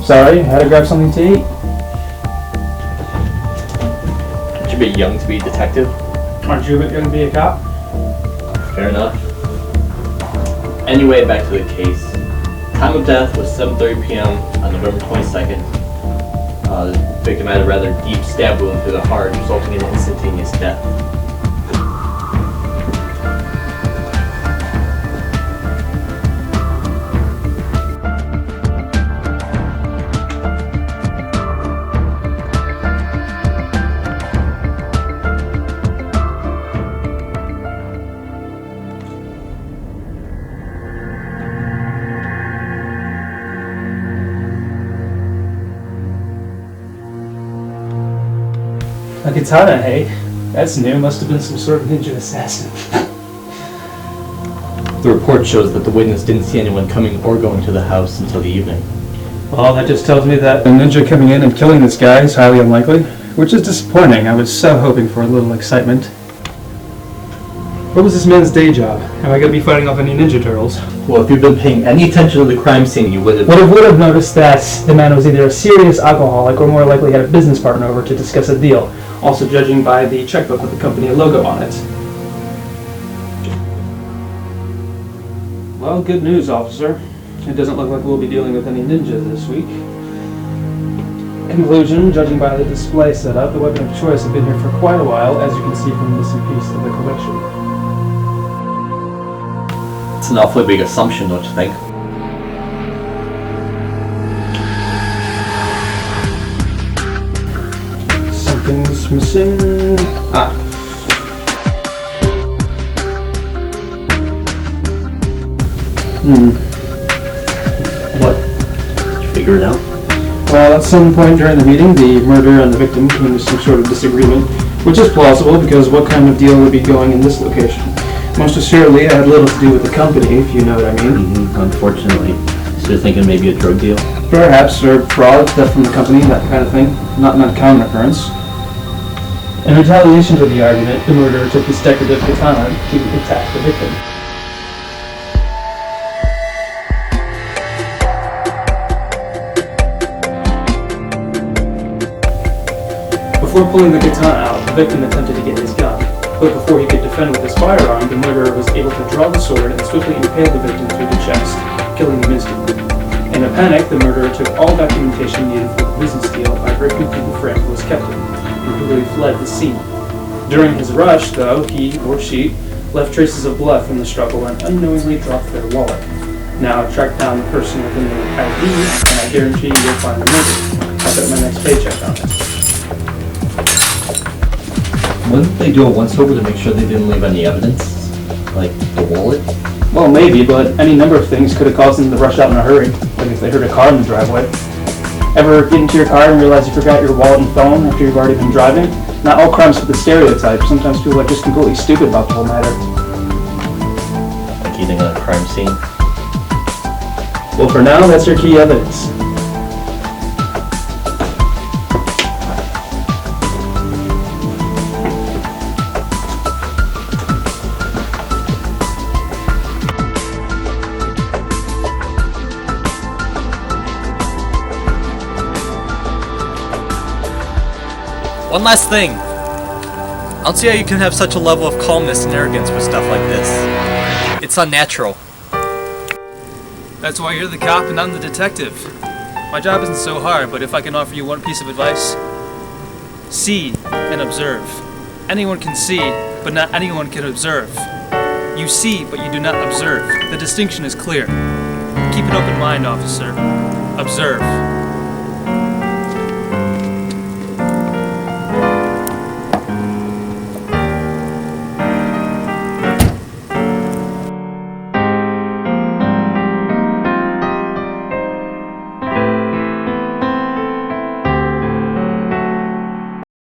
Sorry, I had to grab something to eat. Aren't you a bit young to be a detective? Aren't you a bit young to be a cop? Fair enough. Anyway, back to the case. Time of death was 7:30 p.m. on November 22nd. The victim had a rather deep stab wound to the heart, resulting in instantaneous death. A katana, hey? That's new. Must have been some sort of ninja assassin. The report shows that the witness didn't see anyone coming or going to the house until the evening. Well, that just tells me that a ninja coming in and killing this guy is highly unlikely, which is disappointing. I was so hoping for a little excitement. What was this man's day job? Am I going to be fighting off any Ninja Turtles? Well, if you've been paying any attention to the crime scene, you would have... Would have noticed that the man was either a serious alcoholic or more likely had a business partner over to discuss a deal, also judging by the checkbook with the company logo on it. Well, good news, officer. It doesn't look like we'll be dealing with any ninjas this week. Conclusion, judging by the display setup, the weapon of choice had been here for quite a while, as you can see from the missing piece of the collection. It's an awfully big assumption, don't you think? Something's missing. Ah. What? Did you figure it out? Well, at some point during the meeting, the murderer and the victim came to some sort of disagreement, which is plausible because what kind of deal would be going in this location? Most assuredly, it had little to do with the company, if you know what I mean. Unfortunately. So you're thinking maybe a drug deal? Perhaps, or fraud, theft from the company, that kind of thing. Not an uncommon occurrence. In retaliation to the argument, the murderer took his decorative katana to attack the victim. Before pulling the katana out, the victim attempted to get his gun. But before he could defend with his firearm, the murderer was able to draw the sword and swiftly impale the victim through the chest, killing him instantly. In a panic, the murderer took all documentation needed for the business deal by breaking through the frame who was kept him, and quickly fled the scene. During his rush, though, he, or she, left traces of blood from the struggle and unknowingly dropped their wallet. Now track down the person with the name ID, and I guarantee you'll find the murderer. I'll bet my next paycheck on it. Wouldn't they do it once over to make sure they didn't leave any evidence? Like the wallet? Well, maybe, but any number of things could have caused them to rush out in a hurry, like if they heard a car in the driveway. Ever get into your car and realize you forgot your wallet and phone after you've already been driving? Not all crimes fit the stereotype. Sometimes people are just completely stupid about the whole matter. Like eating on a crime scene? Well, for now, that's your key evidence. One last thing. I don't see how you can have such a level of calmness and arrogance with stuff like this. It's unnatural. That's why you're the cop and I'm the detective. My job isn't so hard, but if I can offer you one piece of advice, see and observe. Anyone can see, but not anyone can observe. You see, but you do not observe. The distinction is clear. Keep an open mind, officer. Observe.